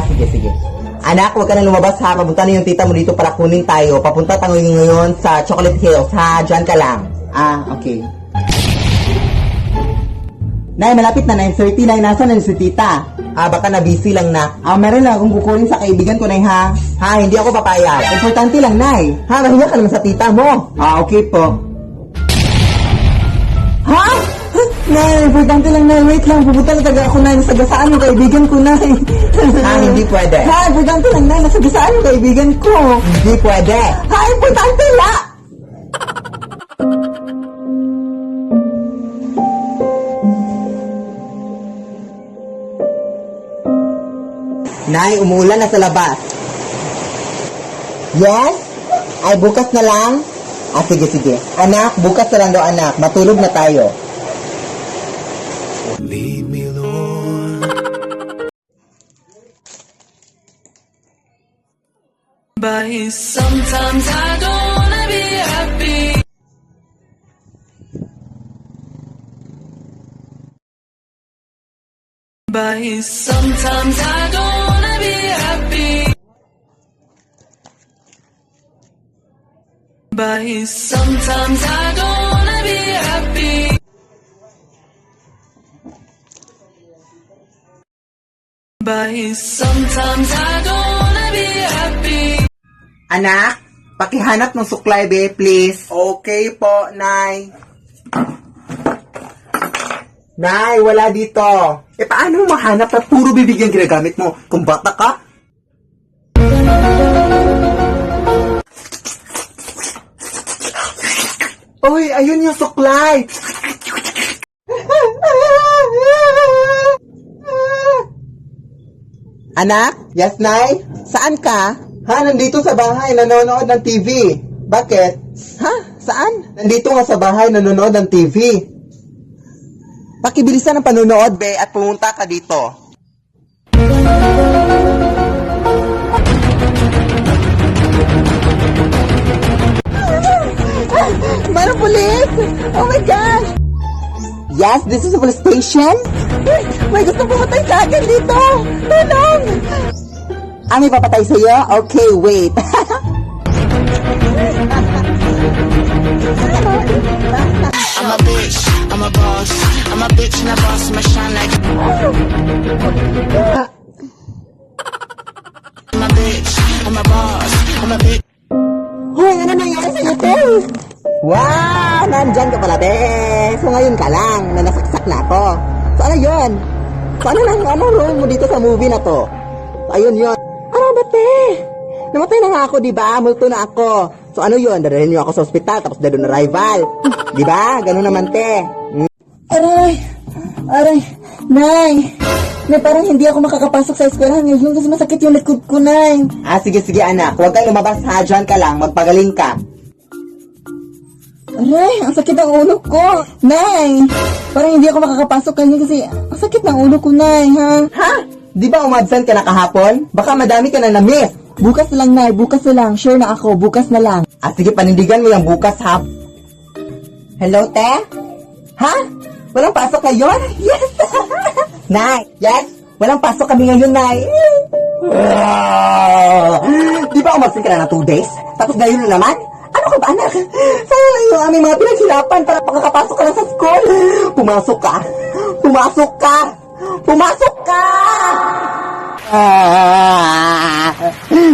Sige, sige. Anak, huwag ka na lumabas ha. Papunta na yung tita mo dito para kunin tayo. Papunta tayo ngayon sa Chocolate Hills ha. Diyan ka lang. Okay. Nay, malapit na 9:30. Nay, nasa na si tita? Baka na busy lang na. Meron lang akong kukunin sa kaibigan ko, Nay, ha? Hindi ako papayag. Importante lang, Nay. Mahiya ka naman sa tita mo. Okay po. Nay, importante lang, Nay. Wait lang, pupunta na taga ako, Nay. Nasagasaan yung kaibigan ko, Nay. Hindi pwede. Importante lang, Nay. Nasagasaan yung kaibigan ko. Hindi pwede. Importante lang. Nay, umuulan na sa labas. Yes? Ay, bukas na lang? Sige, sige. Anak, bukas na lang daw, anak. Matulog na tayo. Lead me, Lord. But sometimes I don't wanna be happy. But sometimes I don't wanna be happy. But sometimes I don't wanna be happy. But sometimes I don't wanna be happy. Anak, pakihanap ng suklay, be, please. Okay po, Nay. Nay, wala dito. Paano mo mahanap na puro bibigyan ginagamit mo? Kung bata ka? Uy, ayun yung suklay. Anak? Yes, Nay? Saan ka? Nandito sa bahay, nanonood ng TV. Bakit? Saan? Nandito nga sa bahay, nanonood ng TV. Pakibilisan ang panonood, be, at pumunta ka dito. Manong pulis! Oh my gosh! Yes, this is a police station? May gusto pumatay sa akin dito! Tulong! May papatay sa'yo? Okay, wait. I'm a bitch, I'm a boss, I'm a bitch and a boss, I'm a shine like I'm a bitch, I'm a boss, I'm a bitch. Hoy, ano nangyari sa'yo, te? Wow! Nandyan ka pala, te. So ngayon ka lang, na nasaksak na ako. So ano yun? So ano role mo dito sa movie na to? So ayun yun. Ano ba, te? Namatay na nga ako, diba? Multo na ako. So ano yun? Dadalhin niyo ako sa ospital, tapos dadun na rival. Diba? Ganun naman, te. Aray! Nay! Nay, parang hindi ako makakapasok sa eskwelahan ngayon kasi masakit yung likod ko, Nay. Sige, anak. Huwag kang lumabas, ha? Diyan ka lang. Magpagaling ka. Aray, ang sakit ng ulo ko. Nay! Parang hindi ako makakapasok ngayon kasi ang sakit ng ulo ko, Nay, ha? Di ba umabsent ka na kahapon? Baka madami ka na na-miss. Bukas na lang, Nay. Bukas na lang. Sure na ako. Bukas na lang. Sige, panindigan mo yung bukas, ha? Hello, te? Ha? Walang pasok ngayon? Yes! Nay, yes? Walang pasok kami ngayon, Nay. Di ba umabsent ka na ng 2 days? Tapos ngayon na naman? Ano ka ba, anak? Sayang yung aming mga pinaghirapan para makakapasok ka na sa school. Pumasok ka. Pumasok ka. Pumasok ka!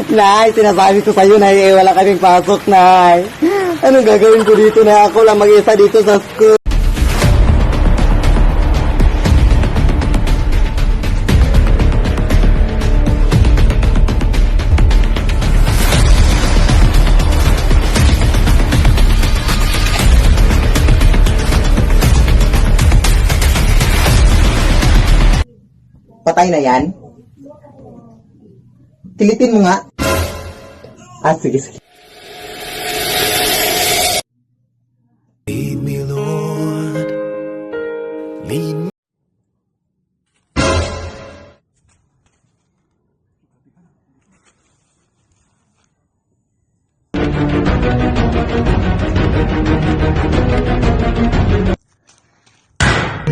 Nay, sinasabi ko sa'yo, Nay, wala kaming pasok, Nay. Anong gagawin ko dito na ako lang mag-isa dito sa school? Patay na yan? Kilitin mo nga. Sige. Lead me, Lord. Lead me.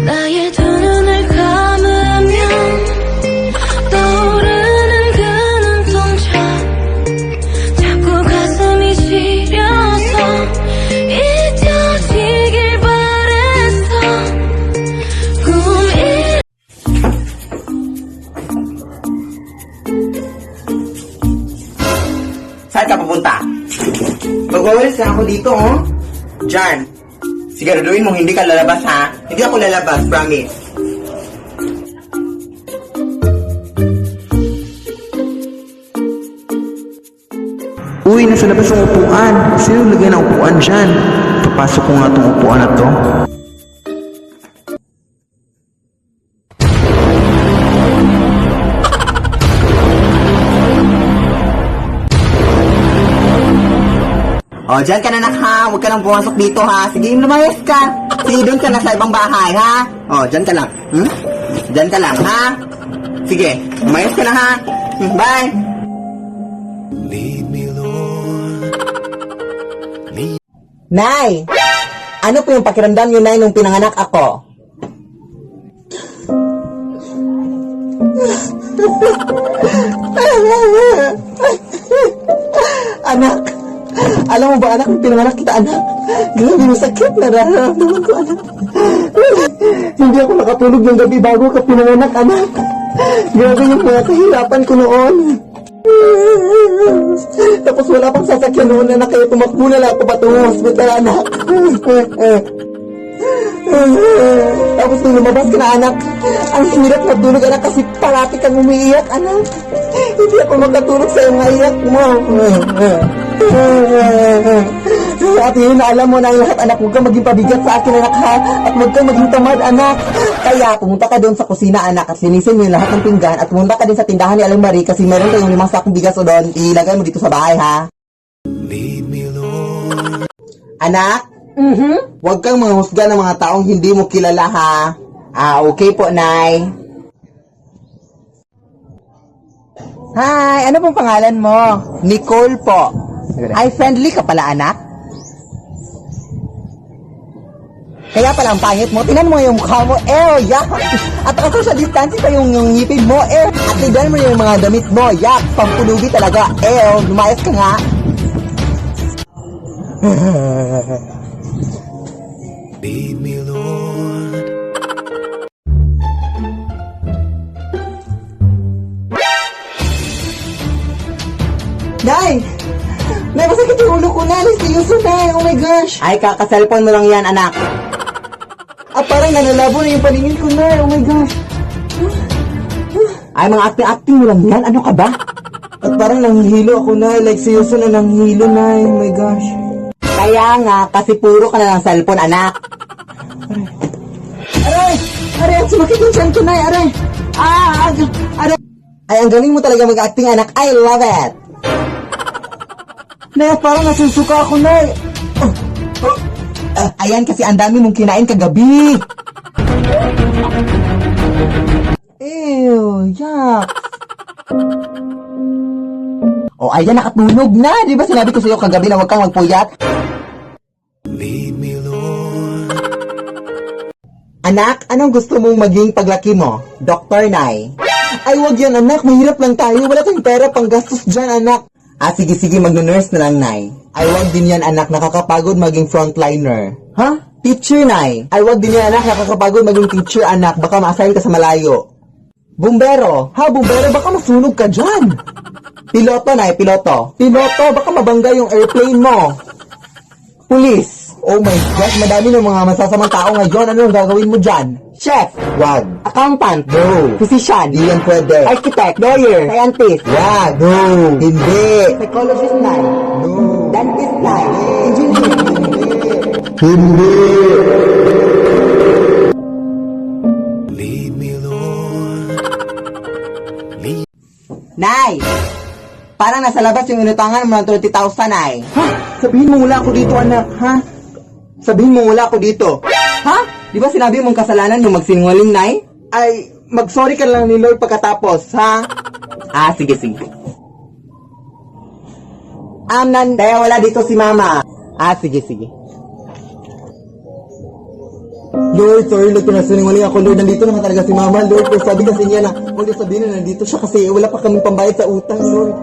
나의 두 눈을 감으면 떠오르는 Magwawalis na ako dito, oh. Jan, siguraduhin mo hindi ka lalabas, ha? Hindi ako lalabas, promise. Uy, nasa labas ang upuan. Sino lagyan ng upuan dyan? Papasok ko nga tong upuan na to. O, dyan ka na, nak, ha? Huwag ka nang pumasok dito, ha? Sige, lumayas ka. Sige, doon ka na sa ibang bahay, ha? O, dyan ka lang. Dyan ka lang, ha? Sige, lumayas ka na, ha? Bye! Nay! Ano po yung pakiramdam niyo, Nay, nung pinanganak ako? Anak! Alam mo ba, anak, nung pinanganak kita, anak? Grabe yung sakit na nararamdaman ko, anak. Hindi ako nakatulog yung gabi bago ka pinanganak, anak. Grabe yung mga kahirapan ko noon. Tapos wala pang sasakyan noon, anak, kaya tumakbo na lang ako patungong hospital, anak. Tapos nung lumabas ka na, anak, ang hirap matulog, anak, kasi parati kang umiiyak, anak. Hindi ako makatulog sa mga iyak mo. At yun, alam mo na ang lahat, anak, huwag kang maging pabigat sa akin, anak, ha? At huwag kang maging tamad, anak. Kaya, pumunta ka doon sa kusina, anak, at linisin mo yung lahat ng pinggan, at pumunta ka din sa tindahan ni Aling Marie, kasi meron kayong 5 sakong bigas o doon, ilagay mo dito sa bahay, ha? Anak? Huwag kang manghusga ng mga taong hindi mo kilala, ha? Okay po, Nay. Hi, ano pong pangalan mo? Nicole po. Ay, friendly ka pala, anak? Kaya pala ang pangit mo, tinan mo yung mukha mo, yak! At ako sa distancing pa yung ngipin mo, At tignan mo yung mga damit mo, yak! Pampulubi talaga, lumayas ka nga. Lead me, Lord. Nay! Nay, masakit yung ulo ko, Nay. Seryoso, Nay. Oh my gosh. Ay, kakaselfon mo lang yan, anak. Parang nanalabo na yung paningin ko, Nay. Oh my gosh. Ay, mga acting-acting mo lang yan. Ano ka ba? At parang nanghihilo ako, Nay. Like, seryoso na nanghihilo, Nay. Oh my gosh. Kaya nga, kasi puro ka na ng cellphone, anak. Aray! Aray! Ang sumakit yung chan ko, Nay. Aray! Aray! Ay, ang galing mo talaga mag-acting, anak. I love it! Nay, parang nasusuka ako, Nay. Ayan, kasi ang dami mong kinain kagabi. Ew, yak. Ayan, nakatulog na. Di ba sinabi ko sa'yo kagabi na huwag kang magpuyat? Lead me, Lord. Anak, anong gusto mong maging paglaki mo? Doktor, Nay. Ay, wag yan, anak. Mahirap lang tayo. Wala tayong pera pang gastos dyan, anak. Sige, magno-nurse na lang, Nay. Ay, wag din yan, anak. Nakakapagod maging frontliner. Ha? Teacher, Nay. Ay, wag din yan, anak. Nakakapagod maging teacher, anak. Baka ma-assign ka sa malayo. Bumbero. Bumbero, baka masunog ka dyan. Piloto, Nay. Piloto, baka mabangga yung airplane mo. Police. Oh my gosh, madami ng mga masasamang tao ngayon. Ano ang gagawin mo dyan? Chef. Wag. Accountant. No. Physician. Di yan pwede. Architect. Lawyer. Scientist. Wag. No. Hindi. Psychologist, Nay. No. Dentist, Nay. Engineer. Hindi. Lead me, Lord. Nay! Parang nasa labas yung inutangan mo ng 20,000, Nay. Ha? Sabihin mo wala ako dito, anak. Ha? Sabihin mo wala ako dito. Ha? Di ba sinabi mong kasalanan yung magsinungaling, Nay? Ay, mag-sorry ka lang ni Lord pagkatapos, ha? Sige. Kaya wala dito si Mama. Sige. Lord, sorry, Lord, kung nasinungaling ako, Lord, nandito naman talaga si Mama, Lord, pero sabi kasi niya na, huwag niyo sabihin na nandito siya kasi wala pa kaming pambayad sa utang, Lord.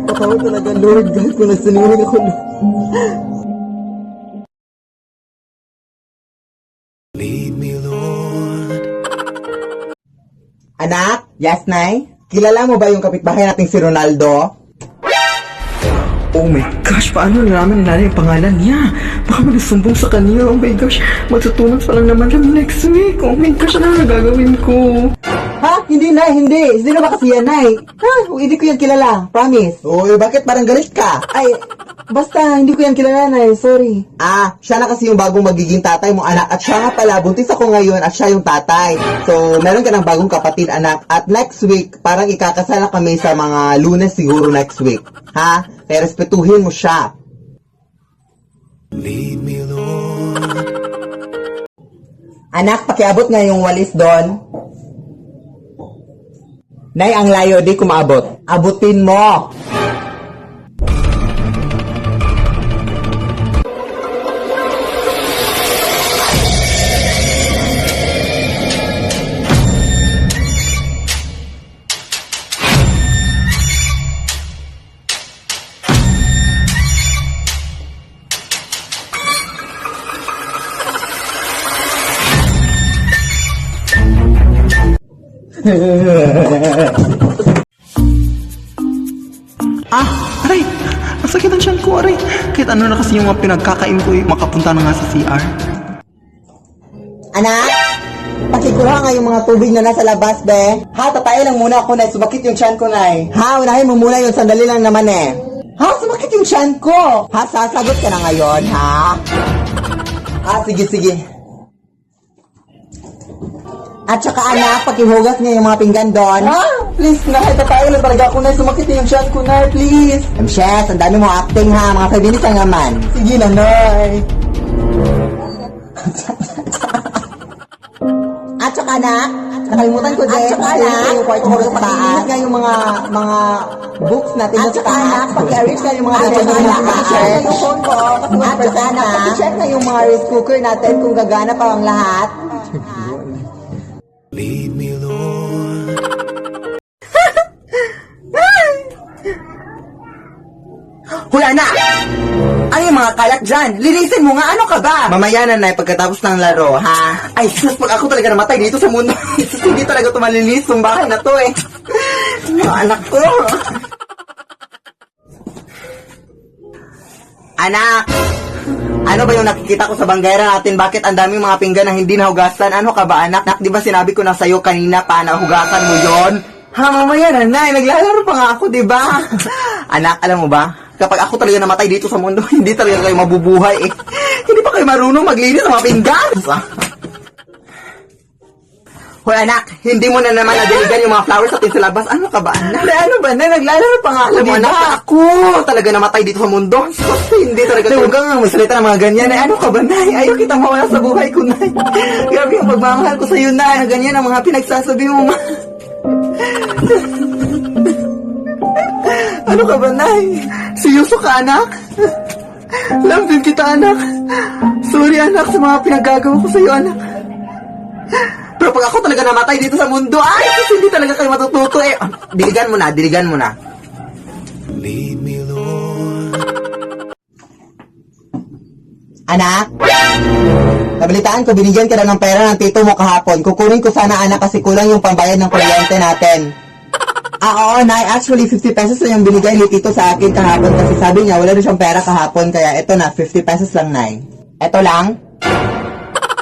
Patawad talaga, Lord, kahit kung nasinungaling ako, Lord. Lead me, Lord. Anak? Yes, Nay? Kilala mo ba yung kapitbahay nating si Ronaldo? Oh my gosh, paano nalaman nila yung pangalan niya? Baka magsumbong sa kanya. Oh my gosh, magtutunan pa lang naman kami next week. Oh my gosh, ano na gagawin ko? Ha? Hindi, Nay, hindi. Sino ba kasi yan, Nay? Ha? Hindi ko yan kilala. Promise. Uy, bakit parang galit ka? Ay, basta, hindi ko yan kilala, Nay. Sorry. Ah, siya na kasi yung bagong magiging tatay mo, anak. At siya nga pala, buntis ako ngayon at siya yung tatay. So, meron ka ng bagong kapatid, anak. At next week, parang ikakasal na kami sa mga Lunes siguro next week. Ha? Kaya respetuhin mo siya. Anak, pakiabot nga yung walis doon. Nay, ang layo, di ko maabot. Abutin mo! Aray! Ang sakit ang tiyan ko, aray. Kahit ano na kasi yung mga pinagkakain ko, makapunta na nga sa CR. Anak, pakikuha nga yung mga tubig na nasa labas, be. Ha, tatay lang muna ako, Nay. Sumakit yung tiyan ko, Nay. Ha, unahin mo muna yung sandali lang naman, eh. Ha, sumakit yung tiyan ko. Ha, sasagot ka na ngayon, ha? Ha, sige. At saka, anak, pakihugas niya yung mga pinggan doon. Ha? Please, Nay. Tatay lang talaga ako, Nay. Sumakit yung tiyan ko, Nay. Please. Shes, ang dami mo acting, ha. Mga 5 minutes lang naman. Sige na, Nay. At saka, anak, nakalimutan ko din. At saka, anak, yung kwarto ko sa taas. Nga yung mga books natin. At saka, anak, paki-arrange na yung mga documents na paki-check. Yung phone ko, at saka, anak, paki-check na yung mga rice cooker natin kung gagana pa ang lahat. Hoy, anak! Ano yung mga kalat dyan? Linisin mo nga, ano ka ba? Mamaya na, Nay, pagkatapos ng laro, ha? Ay, sus, pag ako talaga namatay dito sa mundo, sus, hindi talaga ito malinis, yung bahay na to, eh. Yung anak ko. Anak! Ano ba yung nakikita ko sa banggera natin? Bakit ang daming mga pinggan na hindi nahugasan? Ano ka ba, anak? Di ba sinabi ko na sa'yo kanina pa na hugasan mo yon? Ha, mamaya na, Nay. Naglalaro pa nga ako, di ba? Anak, alam mo ba? Kapag ako talaga namatay dito sa mundo, hindi talaga kayo mabubuhay, eh. Hindi pa kayo marunong maglinis ng mga pinggan. Hoy, anak, hindi mo na naman nadiligan yung mga flowers natin sa labas. Ano ka ba, anak? Ano ba, Nay? Naglalaro pa nga ako, anak. Ako talaga namatay dito sa mundo. Sus, hindi talaga. Huwag kang magsalita ng mga ganyan. Ano ka ba, Nay? Ayaw kitang mawala sa buhay ko, Nay. Grabe yung pagmamahal ko sa'yo, Nay. Ganyan ang mga pinagsasabi mo, ma. Ano ka ba, Nay? Seryoso ka, anak? Love din kita, anak. Sorry, anak, sa mga pinagagawa ko sa'yo, anak. Pero pag ako talaga namatay dito sa mundo, ay, kasi hindi talaga kayo matututo, eh. Diligan mo na. Anak? Nabalitaan ko, binigyan ka na ng pera ng tito mo kahapon. Kukunin ko sana, anak, kasi kulang yung pambayad ng kuryente natin. Oo, Nay. Actually, 50 pesos na yung binigay ni Tito sa akin kahapon kasi sabi niya wala na siyang pera kahapon kaya ito na, 50 pesos lang, Nay. Ito lang?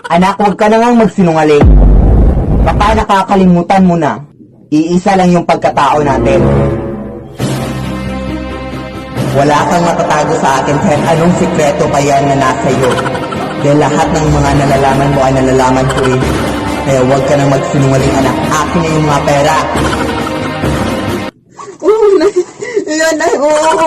Anak, huwag ka na ngang magsinungaling. Baka nakakalimutan mo na. Iisa lang yung pagkatao natin. Wala kang matatago sa akin kahit anong sikreto pa yan na nasa iyo. Dahil lahat ng mga nalalaman mo ay nalalaman ko rin. Kaya huwag ka nang magsinungaling, anak. Akin na yung mga pera. Yan, Nay. Oo.